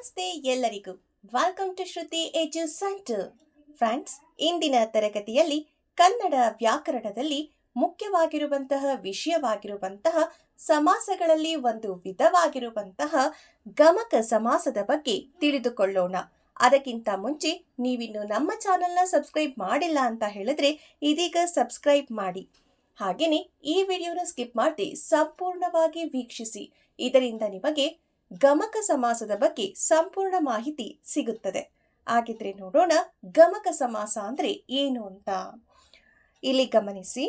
ನಮಸ್ತೆ ಎಲ್ಲರಿಗೂ. Welcome to Shruti edu centre. Friends, ಇಂದಿನ ತರಗತಿಯಲ್ಲಿ ಕನ್ನಡ ವ್ಯಾಕರಣದಲ್ಲಿ ಮುಖ್ಯವಾಗಿರುವಂತಹ ವಿಷಯವಾಗಿರುವಂತಹ ಸಮಾಸಗಳಲ್ಲಿ ಒಂದು ವಿಧವಾಗಿರುವಂತಹ ಗಮಕ ಸಮಾಸದ ಬಗ್ಗೆ ತಿಳಿದುಕೊಳ್ಳೋಣ. ಅದಕ್ಕಿಂತ ಮುಂಚೆ ನೀವಿನ್ನು ನಮ್ಮ ಚಾನೆಲ್ನ ಸಬ್ಸ್ಕ್ರೈಬ್ ಮಾಡಿಲ್ಲ ಅಂತ ಹೇಳಿದ್ರೆ ಇದೀಗ ಸಬ್ಸ್ಕ್ರೈಬ್ ಮಾಡಿ. ಹಾಗೆಯೇ ಈ ವಿಡಿಯೋನ ಸ್ಕಿಪ್ ಮಾಡಿ ಸಂಪೂರ್ಣವಾಗಿ ವೀಕ್ಷಿಸಿ. ಇದರಿಂದ ನಿಮಗೆ ಗಮಕ ಸಮಾಸದ ಬಗ್ಗೆ ಸಂಪೂರ್ಣ ಮಾಹಿತಿ ಸಿಗುತ್ತದೆ. ಹಾಗಿದ್ರೆ ನೋಡೋಣ ಗಮಕ ಸಮಾಸ ಅಂದ್ರೆ ಏನು ಅಂತ. ಇಲ್ಲಿ ಗಮನಿಸಿ,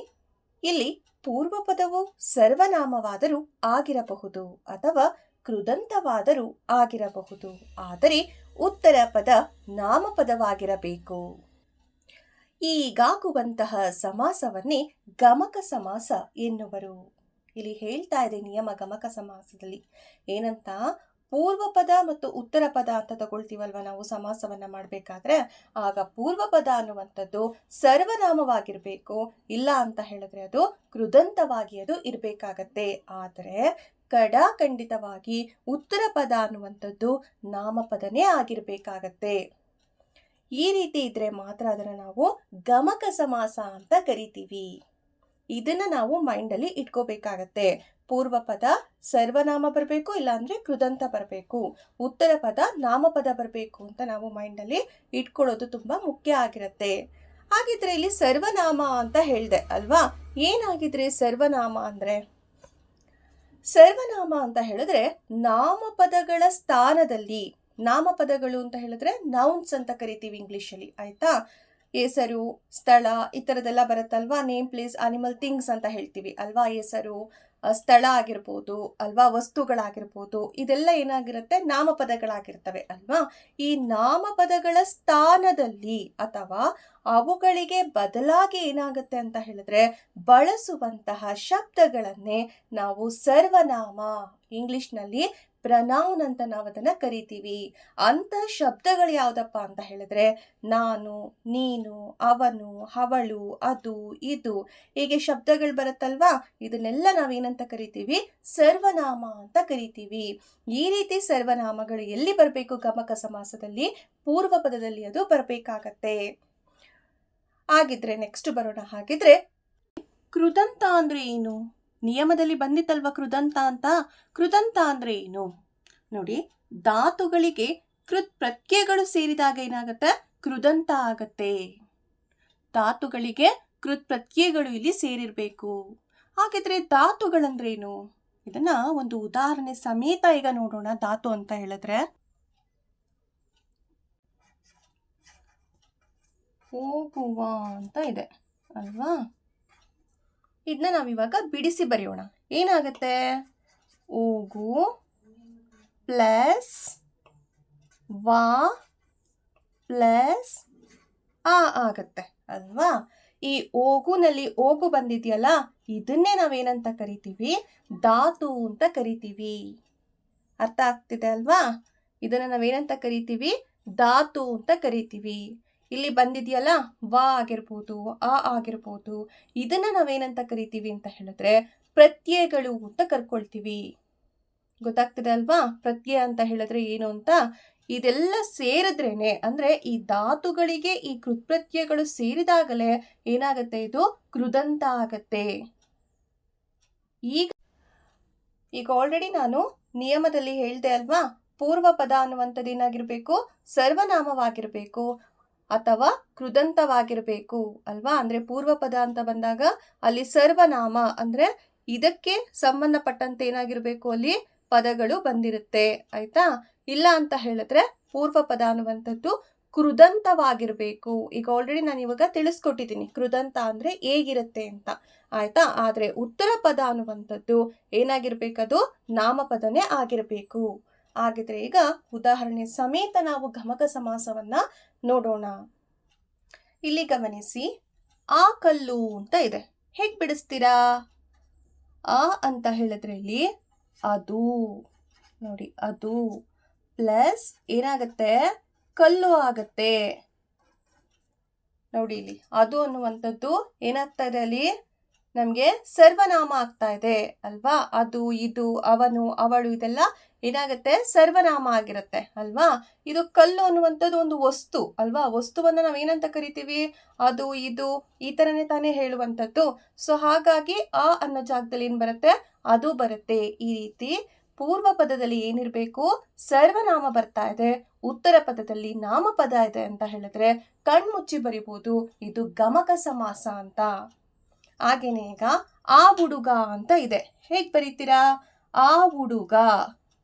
ಇಲ್ಲಿ ಪೂರ್ವ ಪದವು ಸರ್ವನಾಮವಾದರೂ ಆಗಿರಬಹುದು ಅಥವಾ ಕೃದಂತವಾದರೂ ಆಗಿರಬಹುದು, ಆದರೆ ಉತ್ತರ ಪದ ನಾಮಪದವಾಗಿರಬೇಕು. ಈಗಾಗುವಂತಹ ಸಮಾಸವನ್ನೇ ಗಮಕ ಸಮಾಸ ಎನ್ನುವರು. ಇಲ್ಲಿ ಹೇಳ್ತಾ ಇದೆ ನಿಯಮ ಗಮಕ ಸಮಾಸದಲ್ಲಿ ಏನಂತ, ಪೂರ್ವ ಪದ ಮತ್ತು ಉತ್ತರ ಪದ ಅಂತ ತಗೊಳ್ತೀವಲ್ವ ನಾವು ಸಮಾಸವನ್ನ ಮಾಡಬೇಕಾದ್ರೆ, ಆಗ ಪೂರ್ವ ಪದ ಅನ್ನುವಂಥದ್ದು ಸರ್ವನಾಮವಾಗಿರ್ಬೇಕು, ಇಲ್ಲ ಅಂತ ಹೇಳಿದ್ರೆ ಅದು ಕೃದಂತವಾಗಿ ಅದು ಇರಬೇಕಾಗತ್ತೆ. ಆದರೆ ಖಂಡಿತವಾಗಿ ಉತ್ತರ ಪದ ಅನ್ನುವಂಥದ್ದು ನಾಮಪದನೇ ಆಗಿರ್ಬೇಕಾಗತ್ತೆ. ಈ ರೀತಿ ಇದ್ರೆ ಮಾತ್ರ ಅದನ್ನು ನಾವು ಗಮಕ ಸಮಾಸ ಅಂತ ಕರಿತೀವಿ. ಇದನ್ನ ನಾವು ಮೈಂಡಲ್ಲಿ ಇಟ್ಕೋಬೇಕಾಗತ್ತೆ. ಪೂರ್ವ ಪದ ಸರ್ವನಾಮ ಬರಬೇಕು, ಇಲ್ಲಾಂದ್ರೆ ಕೃದಂತ ಬರಬೇಕು, ಉತ್ತರ ಪದ ನಾಮಪದ ಬರಬೇಕು ಅಂತ ನಾವು ಮೈಂಡಲ್ಲಿ ಇಟ್ಕೊಳ್ಳೋದು ತುಂಬಾ ಮುಖ್ಯ ಆಗಿರುತ್ತೆ. ಹಾಗಿದ್ರೆ ಇಲ್ಲಿ ಸರ್ವನಾಮ ಅಂತ ಹೇಳ್ದೆ ಅಲ್ವಾ, ಏನಾಗಿದ್ರೆ ಸರ್ವನಾಮ ಅಂದ್ರೆ, ಸರ್ವನಾಮ ಅಂತ ಹೇಳಿದ್ರೆ ನಾಮಪದಗಳ ಸ್ಥಾನದಲ್ಲಿ, ನಾಮಪದಗಳು ಅಂತ ಹೇಳಿದ್ರೆ ನೌನ್ಸ್ ಅಂತ ಕರಿತೀವಿ ಇಂಗ್ಲಿಷಲ್ಲಿ, ಆಯ್ತಾ. ಹೆಸರು, ಸ್ಥಳ ಈ ಥರದ್ದೆಲ್ಲ ಬರುತ್ತಲ್ವಾ, ನೇಮ್, ಪ್ಲೇಸ್, ಅನಿಮಲ್, ಥಿಂಗ್ಸ್ ಅಂತ ಹೇಳ್ತೀವಿ ಅಲ್ವಾ. ಹೆಸರು, ಸ್ಥಳ ಆಗಿರ್ಬೋದು ಅಲ್ವಾ, ವಸ್ತುಗಳಾಗಿರ್ಬೋದು, ಇದೆಲ್ಲ ಏನಾಗಿರುತ್ತೆ ನಾಮಪದಗಳಾಗಿರ್ತವೆ ಅಲ್ವಾ. ಈ ನಾಮಪದಗಳ ಸ್ಥಾನದಲ್ಲಿ ಅಥವಾ ಅವುಗಳಿಗೆ ಬದಲಾಗಿ ಏನಾಗುತ್ತೆ ಅಂತ ಹೇಳಿದ್ರೆ ಬಳಸುವಂತಹ ಶಬ್ದಗಳನ್ನೇ ನಾವು ಸರ್ವನಾಮ, ಇಂಗ್ಲಿಷ್ನಲ್ಲಿ ಪ್ರನೌನ್ ಅಂತ ನಾವು ಅದನ್ನ ಕರಿತೀವಿ. ಅಂತ ಶಬ್ದಗಳು ಯಾವ್ದಪ್ಪ ಅಂತ ಹೇಳಿದ್ರೆ ನಾನು, ನೀನು, ಅವನು, ಅವಳು, ಅದು, ಇದು, ಹೀಗೆ ಶಬ್ದಗಳು ಬರುತ್ತಲ್ವಾ, ಇದನ್ನೆಲ್ಲ ನಾವೇನಂತ ಕರಿತೀವಿ, ಸರ್ವನಾಮ ಅಂತ ಕರಿತೀವಿ. ಈ ರೀತಿ ಸರ್ವನಾಮಗಳು ಎಲ್ಲಿ ಬರಬೇಕು ಗಮಕ ಸಮಾಸದಲ್ಲಿ, ಪೂರ್ವ ಪದದಲ್ಲಿ ಅದು ಬರಬೇಕಾಗತ್ತೆ. ಹಾಗಿದ್ರೆ ನೆಕ್ಸ್ಟ್ ಬರೋಣ. ಹಾಗಿದ್ರೆ ಕೃದಂತ ಅಂದ್ರೆ ಏನು? ನಿಯಮದಲ್ಲಿ ಬಂದಿತ್ತಲ್ವ ಕೃದಂತ ಅಂತ. ಕೃದಂತ ಅಂದ್ರೆ ಏನು ನೋಡಿ, ಧಾತುಗಳಿಗೆ ಕೃತ್ ಪ್ರತ್ಯಯಗಳು ಸೇರಿದಾಗ ಏನಾಗುತ್ತೆ, ಕೃದಂತ ಆಗತ್ತೆ. ಧಾತುಗಳಿಗೆ ಕೃತ್ ಪ್ರತ್ಯಯಗಳು ಇಲ್ಲಿ ಸೇರಿರ್ಬೇಕು. ಹಾಗಿದ್ರೆ ಧಾತುಗಳಂದ್ರೇನು, ಇದನ್ನ ಒಂದು ಉದಾಹರಣೆ ಸಮೇತ ಈಗ ನೋಡೋಣ. ಧಾತು ಅಂತ ಹೇಳಿದ್ರೆ ಹೋಗುವ ಅಂತ ಇದೆ ಅಲ್ವಾ, ಇದನ್ನ ನಾವಿವಾಗ ಬಿಡಿಸಿ ಬರೆಯೋಣ. ಏನಾಗತ್ತೆ, ಓಗು ಪ್ಲಸ್ ವಾ ಪ್ಲಸ್ ಆ ಆಗತ್ತೆ ಅಲ್ವಾ. ಈ ಓಗುನಲ್ಲಿ ಓಗು ಬಂದಿದೆಯಲ್ಲ, ಇದನ್ನೇ ನಾವೇನಂತ ಕರಿತೀವಿ, ಧಾತು ಅಂತ ಕರಿತೀವಿ. ಅರ್ಥ ಆಗ್ತಿದೆ ಅಲ್ವಾ. ಇದನ್ನ ನಾವೇನಂತ ಕರಿತೀವಿ, ಧಾತು ಅಂತ ಕರಿತೀವಿ. ಇಲ್ಲಿ ಬಂದಿದೆಯಲ್ಲ ವಾ ಆಗಿರ್ಬೋದು, ಆ ಆಗಿರ್ಬೋದು, ಇದನ್ನ ನಾವೇನಂತ ಕರಿತೀವಿ ಅಂತ ಹೇಳಿದ್ರೆ ಪ್ರತ್ಯಯಗಳು ಅಂತ ಕರ್ಕೊಳ್ತೀವಿ. ಗೊತ್ತಾಗ್ತಿದೆ ಅಲ್ವಾ, ಪ್ರತ್ಯಯ ಅಂತ ಹೇಳಿದ್ರೆ ಏನು ಅಂತ. ಇದೆಲ್ಲ ಸೇರಿದ್ರೇನೆ, ಅಂದ್ರೆ ಈ ಧಾತುಗಳಿಗೆ ಈ ಕೃತ್ಪ್ರತ್ಯಯಗಳು ಸೇರಿದಾಗಲೇ ಏನಾಗತ್ತೆ, ಇದು ಕೃದಂತ ಆಗತ್ತೆ. ಈಗ ಆಲ್ರೆಡಿ ನಾನು ನಿಯಮದಲ್ಲಿ ಹೇಳ್ದೆ ಅಲ್ವಾ, ಪೂರ್ವ ಪದ ಅನ್ನುವಂಥದ್ದು ಏನಾಗಿರ್ಬೇಕು, ಸರ್ವನಾಮವಾಗಿರ್ಬೇಕು ಅಥವಾ ಕೃದಂತವಾಗಿರ್ಬೇಕು ಅಲ್ವಾ. ಅಂದ್ರೆ ಪೂರ್ವ ಪದ ಅಂತ ಬಂದಾಗ ಅಲ್ಲಿ ಸರ್ವನಾಮ ಅಂದ್ರೆ ಇದಕ್ಕೆ ಸಂಬಂಧಪಟ್ಟಂತೆ ಏನಾಗಿರ್ಬೇಕು, ಅಲ್ಲಿ ಪದಗಳು ಬಂದಿರುತ್ತೆ, ಆಯ್ತಾ. ಇಲ್ಲ ಅಂತ ಹೇಳಿದ್ರೆ ಪೂರ್ವ ಪದ ಅನ್ನುವಂಥದ್ದು ಕೃದಂತವಾಗಿರ್ಬೇಕು. ಈಗ ಆಲ್ರೆಡಿ ನಾನು ಇವಾಗ ತಿಳಿಸ್ಕೊಟ್ಟಿದ್ದೀನಿ ಕೃದಂತ ಅಂದ್ರೆ ಹೇಗಿರುತ್ತೆ ಅಂತ, ಆಯ್ತಾ. ಆದ್ರೆ ಉತ್ತರ ಪದ ಅನ್ನುವಂಥದ್ದು ಏನಾಗಿರ್ಬೇಕದು ನಾಮಪದನೇ ಆಗಿರ್ಬೇಕು. ಹಾಗಿದ್ರೆ ಈಗ ಉದಾಹರಣೆ ಸಮೇತ ನಾವು ಗಮಕ ಸಮಾಸವನ್ನ ನೋಡೋಣ. ಇಲ್ಲಿ ಗಮನಿಸಿ, ಆ ಕಲ್ಲು ಅಂತ ಇದೆ. ಹೇಗ್ ಬಿಡಿಸ್ತೀರಾ? ಆ ಅಂತ ಹೇಳಿದ್ರೆ ಇಲ್ಲಿ ಅದು ನೋಡಿ, ಅದು ಪ್ಲಸ್ ಏನಾಗತ್ತೆ, ಕಲ್ಲು ಆಗತ್ತೆ. ನೋಡಿ ಇಲ್ಲಿ ಅದು ಅನ್ನುವಂಥದ್ದು ಏನಾಗ್ತಾ ಇದೆ, ಅಲ್ಲಿ ನಮಗೆ ಸರ್ವನಾಮ ಆಗ್ತಾ ಇದೆ ಅಲ್ವಾ. ಅದು, ಇದು, ಅವನು, ಅವಳು ಇದೆಲ್ಲ ಏನಾಗುತ್ತೆ, ಸರ್ವನಾಮ ಆಗಿರುತ್ತೆ ಅಲ್ವಾ. ಇದು ಕಲ್ಲು ಅನ್ನುವಂಥದ್ದು ಒಂದು ವಸ್ತು ಅಲ್ವಾ. ವಸ್ತುವನ್ನ ನಾವೇನಂತ ಕರಿತೀವಿ, ಅದು, ಇದು, ಈ ಥರನೇ ತಾನೇ ಹೇಳುವಂಥದ್ದು. ಸೊ ಹಾಗಾಗಿ ಆ ಅನ್ನೋ ಜಾಗದಲ್ಲಿ ಏನು ಬರುತ್ತೆ, ಅದು ಬರುತ್ತೆ. ಈ ರೀತಿ ಪೂರ್ವ ಪದದಲ್ಲಿ ಏನಿರಬೇಕು, ಸರ್ವನಾಮ ಬರ್ತಾ ಇದೆ, ಉತ್ತರ ಪದದಲ್ಲಿ ನಾಮಪದ ಇದೆ ಅಂತ ಹೇಳಿದ್ರೆ ಕಣ್ಮುಚ್ಚಿ ಬರಿಬೋದು. ಇದು ಗಮಕ ಸಮಾಸ ಅಂತ. ಹಾಗೇನೆ ಈಗ ಆ ಹುಡುಗ ಅಂತ ಇದೆ. ಹೇಗೆ ಬರೀತೀರಾ, ಆ ಹುಡುಗ,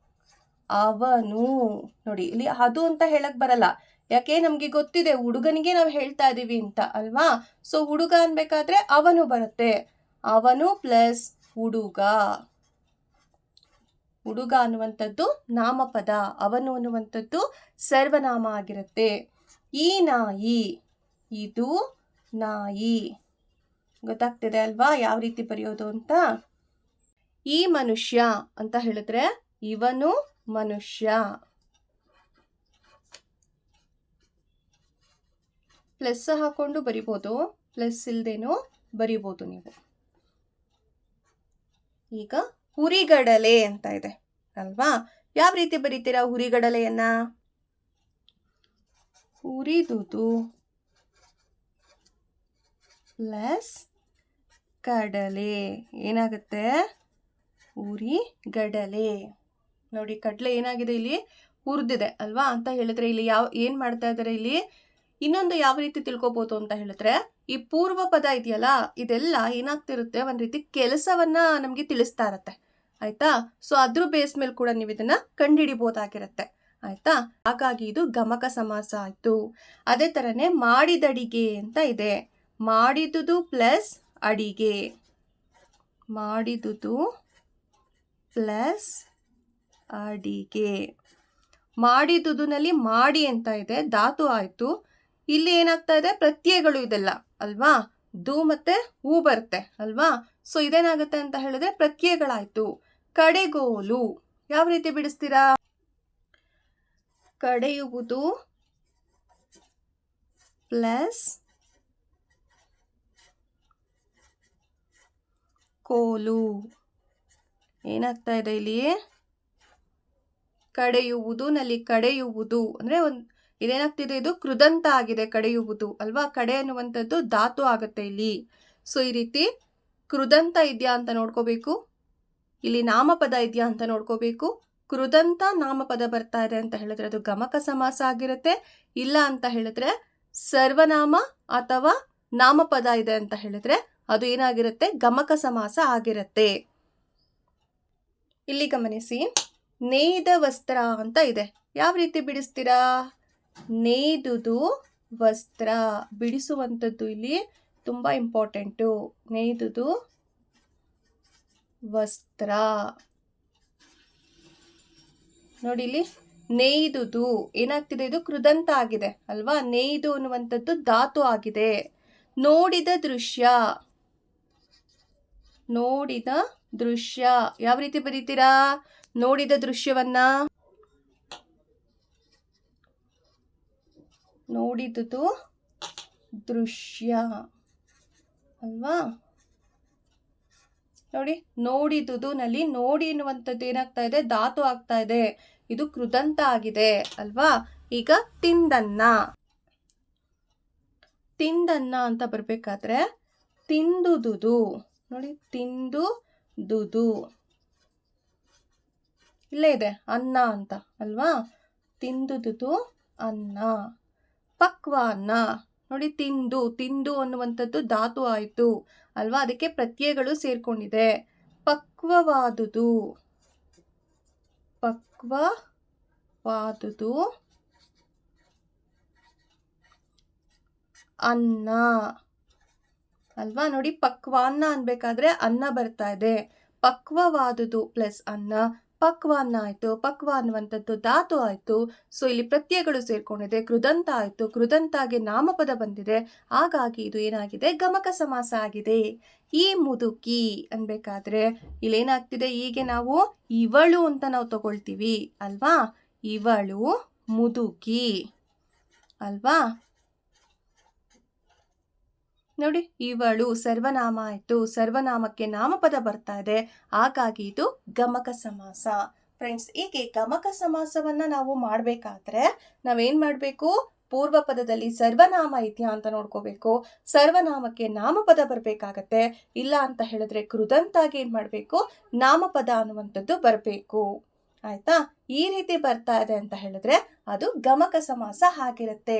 ಅವನು. ನೋಡಿ ಇಲ್ಲಿ ಅದು ಅಂತ ಹೇಳಕ್ ಬರಲ್ಲ, ಯಾಕೆ ನಮ್ಗೆ ಗೊತ್ತಿದೆ ಹುಡುಗನಿಗೆ ನಾವು ಹೇಳ್ತಾ ಇದೀವಿ ಅಂತ ಅಲ್ವಾ. ಸೊ ಹುಡುಗ ಅನ್ಬೇಕಾದ್ರೆ ಅವನು ಬರುತ್ತೆ, ಅವನು ಪ್ಲಸ್ ಹುಡುಗ. ಹುಡುಗ ಅನ್ನುವಂಥದ್ದು ನಾಮಪದ, ಅವನು ಅನ್ನುವಂಥದ್ದು ಸರ್ವನಾಮ ಆಗಿರುತ್ತೆ. ಈ ನಾಯಿ, ಇದು ನಾಯಿ. ಗೊತ್ತಾಗ್ತಿದೆ ಅಲ್ವಾ ಯಾವ ರೀತಿ ಬರೆಯೋದು ಅಂತ. ಈ ಮನುಷ್ಯ ಅಂತ ಹೇಳಿದ್ರೆ ಇವನು ಮನುಷ್ಯ. ಪ್ಲಸ್ ಹಾಕೊಂಡು ಬರಿಬೋದು, ಪ್ಲಸ್ ಇಲ್ದೇನೋ ಬರಿಬೋದು ನೀವು. ಈಗ ಹುರಿಗಡಲೆ ಅಂತ ಇದೆ ಅಲ್ವಾ. ಯಾವ ರೀತಿ ಬರೀತೀರಾ ಹುರಿಗಡಲೆಯನ್ನ, ಹುರಿದುದು ಪ್ಲಸ್ ಕಡಲೆ ಏನಾಗುತ್ತೆ, ಹುರಿಗಡಲೆ. ನೋಡಿ ಕಡಲೆ ಏನಾಗಿದೆ ಇಲ್ಲಿ, ಹುರಿದಿದೆ ಅಲ್ವಾ ಅಂತ ಹೇಳಿದ್ರೆ ಇಲ್ಲಿ ಏನ್ ಮಾಡ್ತಾ ಇದ್ದಾರೆ ಇಲ್ಲಿ. ಇನ್ನೊಂದು ಯಾವ ರೀತಿ ತಿಳ್ಕೊಬೋದು ಅಂತ ಹೇಳಿದ್ರೆ, ಈ ಪೂರ್ವ ಪದ ಇದೆಯಲ್ಲ ಇದೆಲ್ಲ ಏನಾಗ್ತಿರುತ್ತೆ, ಒಂದ್ ರೀತಿ ಕೆಲಸವನ್ನ ನಮ್ಗೆ ತಿಳಿಸ್ತಾ ಇರತ್ತೆ ಆಯ್ತಾ. ಸೊ ಅದ್ರ ಬೇಸ್ ಮೇಲೆ ಕೂಡ ನೀವು ಇದನ್ನ ಕಂಡುಹಿಡಿಬಹುದಾಗಿರತ್ತೆ ಆಯ್ತಾ. ಹಾಗಾಗಿ ಇದು ಗಮಕ ಸಮಾಸ ಆಯ್ತು. ಅದೇ ತರನೇ ಮಾಡಿದಡಿಗೆ ಅಂತ ಇದೆ. ಮಾಡಿದುದು ಪ್ಲಸ್ ಅಡಿಗೆ, ಮಾಡಿದುದು ಪ್ಲಸ್ ಅಡಿಗೆ. ಮಾಡಿದುದುನಲ್ಲಿ ಮಾಡಿ ಅಂತ ಇದೆ, ಧಾತು ಆಯ್ತು. ಇಲ್ಲಿ ಏನಾಗ್ತಾ ಇದೆ, ಪ್ರತ್ಯಯಗಳು ಇದೆಲ್ಲ ಅಲ್ವಾ. ದು ಮತ್ತೆ ಹೂ ಬರುತ್ತೆ ಅಲ್ವಾ. ಸೊ ಇದೇನಾಗುತ್ತೆ ಅಂತ ಹೇಳಿದ್ರೆ ಪ್ರತ್ಯಯಗಳಾಯ್ತು. ಕಡೆಗೋಲು ಯಾವ ರೀತಿ ಬಿಡಿಸ್ತೀರಾ, ಕಡೆಯುವುದು ಪ್ಲಸ್ ಕೋಲು. ಏನಾಗ್ತಾ ಇದೆ ಇಲ್ಲಿ, ಕಡೆಯುವುದು ನಲ್ಲಿ ಕಡೆಯುವುದು ಅಂದ್ರೆ ಇದೇನಾಗ್ತಿದೆ, ಇದು ಕೃದಂತ ಆಗಿದೆ ಕಡೆಯುವುದು ಅಲ್ವಾ. ಕಡೆ ಅನ್ನುವಂಥದ್ದು ಧಾತು ಆಗುತ್ತೆ ಇಲ್ಲಿ. ಸೊ ಈ ರೀತಿ ಕೃದಂತ ಇದೆಯಾ ಅಂತ ನೋಡ್ಕೋಬೇಕು, ಇಲ್ಲಿ ನಾಮಪದ ಇದೆಯಾ ಅಂತ ನೋಡ್ಕೋಬೇಕು. ಕೃದಂತ ನಾಮಪದ ಬರ್ತಾ ಇದೆ ಅಂತ ಹೇಳಿದ್ರೆ ಅದು ಗಮಕ ಸಮಾಸ ಆಗಿರುತ್ತೆ. ಇಲ್ಲ ಅಂತ ಹೇಳಿದ್ರೆ ಸರ್ವನಾಮ ಅಥವಾ ನಾಮಪದ ಇದೆ ಅಂತ ಹೇಳಿದ್ರೆ ಅದು ಏನಾಗಿರುತ್ತೆ, ಗಮಕ ಸಮಾಸ ಆಗಿರುತ್ತೆ. ಇಲ್ಲಿ ಗಮನಿಸಿ, ನೇಯ್ದ ವಸ್ತ್ರ ಅಂತ ಇದೆ. ಯಾವ ರೀತಿ ಬಿಡಿಸ್ತೀರಾ, ನೇಯ್ದುದು ವಸ್ತ್ರ. ಬಿಡಿಸುವಂಥದ್ದು ಇಲ್ಲಿ ತುಂಬಾ ಇಂಪಾರ್ಟೆಂಟು. ನೇಯ್ದುದು ವಸ್ತ್ರ. ನೋಡಿ ಇಲ್ಲಿ ನೇಯ್ದುದು ಏನಾಗ್ತಿದೆ, ಇದು ಕೃದಂತ ಆಗಿದೆ ಅಲ್ವಾ. ನೇಯ್ದು ಅನ್ನುವಂಥದ್ದು ಧಾತು ಆಗಿದೆ. ನೋಡಿದ ದೃಶ್ಯ, ನೋಡಿದ ದೃಶ್ಯ ಯಾವ ರೀತಿ ಬರೀತೀರಾ, ನೋಡಿದ ದೃಶ್ಯವನ್ನ, ನೋಡಿದುದು ದೃಶ್ಯ ಅಲ್ವಾ. ನೋಡಿ ನೋಡಿದುದು ನಲ್ಲಿ ನೋಡಿ ಎನ್ನುವಂಥದ್ದು ಏನಾಗ್ತಾ ಇದೆ, ಧಾತು ಆಗ್ತಾ ಇದೆ. ಇದು ಕೃದಂತ ಆಗಿದೆ ಅಲ್ವಾ. ಈಗ ತಿಂದನ್ನ, ತಿಂದನ್ನ ಅಂತ ಬರ್ಬೇಕಾದ್ರೆ ತಿಂದುದುದು. ನೋಡಿ ತಿಂದುದುದು ಇಲ್ಲೇ ಇದೆ ಅನ್ನ ಅಂತ ಅಲ್ವಾ. ತಿಂದುದುದು ಅನ್ನ. ಪಕ್ವಾನ್ನ ನೋಡಿ, ತಿಂದು ತಿಂದು ಅನ್ನುವಂಥದ್ದು ಧಾತು ಆಯ್ತು ಅಲ್ವಾ. ಅದಕ್ಕೆ ಪ್ರತ್ಯಯಗಳು ಸೇರ್ಕೊಂಡಿದೆ. ಪಕ್ವವಾದುದು, ಪಕ್ವವಾದುದು ಅನ್ನ ಅಲ್ವಾ. ನೋಡಿ ಪಕ್ವಾನ್ನ ಅನ್ಬೇಕಾದ್ರೆ ಅನ್ನ ಬರ್ತಾ ಇದೆ. ಪಕ್ವವಾದುದು ಪ್ಲಸ್ ಅನ್ನ, ಪಕ್ವಾನ್ನ ಆಯ್ತು. ಪಕ್ವ ಅನ್ನುವಂಥದ್ದು ಧಾತು ಆಯ್ತು. ಸೊ ಇಲ್ಲಿ ಪ್ರತ್ಯಯಗಳು ಸೇರ್ಕೊಂಡಿದೆ, ಕೃದಂತ ಆಯ್ತು. ಕೃದಂತಾಗೆ ನಾಮಪದ ಬಂದಿದೆ. ಹಾಗಾಗಿ ಇದು ಏನಾಗಿದೆ, ಗಮಕ ಸಮಾಸ ಆಗಿದೆ. ಈ ಮುದುಕಿ ಅನ್ಬೇಕಾದ್ರೆ ಇಲ್ಲೇನಾಗ್ತಿದೆ, ಹೀಗೆ ನಾವು ಇವಳು ಅಂತ ನಾವು ತಗೊಳ್ತೀವಿ ಅಲ್ವಾ. ಇವಳು ಮುದುಕಿ ಅಲ್ವಾ. ನೋಡಿ, ಇವಳು ಸರ್ವನಾಮ ಆಯಿತು, ಸರ್ವನಾಮಕ್ಕೆ ನಾಮಪದ ಬರ್ತಾ ಇದೆ, ಹಾಗಾಗಿ ಇದು ಗಮಕ ಸಮಾಸ. ಫ್ರೆಂಡ್ಸ್, ಹೀಗೆ ಗಮಕ ಸಮಾಸವನ್ನ ನಾವು ಮಾಡಬೇಕಾದ್ರೆ ನಾವೇನ್ ಮಾಡಬೇಕು? ಪೂರ್ವ ಪದದಲ್ಲಿ ಸರ್ವನಾಮ ಇದೆಯಾ ಅಂತ ನೋಡ್ಕೋಬೇಕು. ಸರ್ವನಾಮಕ್ಕೆ ನಾಮಪದ ಬರಬೇಕಾಗತ್ತೆ. ಇಲ್ಲ ಅಂತ ಹೇಳಿದ್ರೆ ಕೃದಂತಾಗಿ ಏನ್ ಮಾಡಬೇಕು? ನಾಮಪದ ಅನ್ನುವಂಥದ್ದು ಬರಬೇಕು. ಆಯ್ತಾ? ಈ ರೀತಿ ಬರ್ತಾ ಇದೆ ಅಂತ ಹೇಳಿದ್ರೆ ಅದು ಗಮಕ ಸಮಾಸ ಆಗಿರುತ್ತೆ.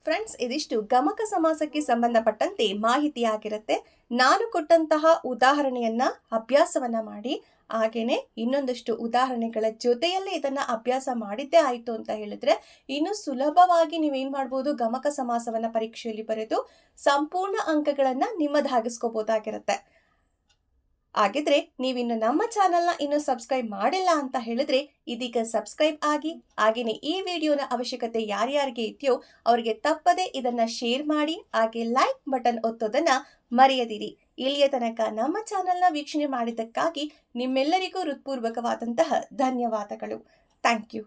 ಫ್ರೆಂಡ್ಸ್, ಇದಿಷ್ಟು ಗಮಕ ಸಮಾಸಕ್ಕೆ ಸಂಬಂಧಪಟ್ಟಂತೆ ಮಾಹಿತಿ ಆಗಿರುತ್ತೆ. ನಾನು ಕೊಟ್ಟಂತಹ ಉದಾಹರಣೆಯನ್ನ ಅಭ್ಯಾಸವನ್ನ ಮಾಡಿ, ಹಾಗೇನೆ ಇನ್ನೊಂದಷ್ಟು ಉದಾಹರಣೆಗಳ ಜೊತೆಯಲ್ಲೇ ಇದನ್ನ ಅಭ್ಯಾಸ ಮಾಡಿದ್ದೇ ಆಯ್ತು ಅಂತ ಹೇಳಿದ್ರೆ ಇನ್ನು ಸುಲಭವಾಗಿ ನೀವೇನ್ ಮಾಡ್ಬೋದು? ಗಮಕ ಸಮಾಸವನ್ನ ಪರೀಕ್ಷೆಯಲ್ಲಿ ಬರೆದು ಸಂಪೂರ್ಣ ಅಂಕಗಳನ್ನ ನಿಮ್ಮದಾಗಿಸ್ಕೋಬಹುದಾಗಿರುತ್ತೆ. ಹಾಗಿದ್ರೆ ನೀವಿನ್ನು ನಮ್ಮ ಚಾನಲ್ನ ಇನ್ನು ಸಬ್ಸ್ಕ್ರೈಬ್ ಮಾಡಿಲ್ಲ ಅಂತ ಹೇಳಿದ್ರೆ ಇದೀಗ ಸಬ್ಸ್ಕ್ರೈಬ್ ಆಗಿ, ಹಾಗೇನೆ ಈ ವಿಡಿಯೋನ ಅವಶ್ಯಕತೆ ಯಾರ್ಯಾರಿಗೆ ಇದೆಯೋ ಅವರಿಗೆ ತಪ್ಪದೆ ಇದನ್ನ ಶೇರ್ ಮಾಡಿ, ಹಾಗೆ ಲೈಕ್ ಬಟನ್ ಒತ್ತೋದನ್ನ ಮರೆಯದಿರಿ. ಇಲ್ಲಿಯ ತನಕ ನಮ್ಮ ಚಾನಲ್ನ ವೀಕ್ಷಣೆ ಮಾಡಿದ್ದಕ್ಕಾಗಿ ನಿಮ್ಮೆಲ್ಲರಿಗೂ ಹೃತ್ಪೂರ್ವಕವಾದಂತಹ ಧನ್ಯವಾದಗಳು. Thank you.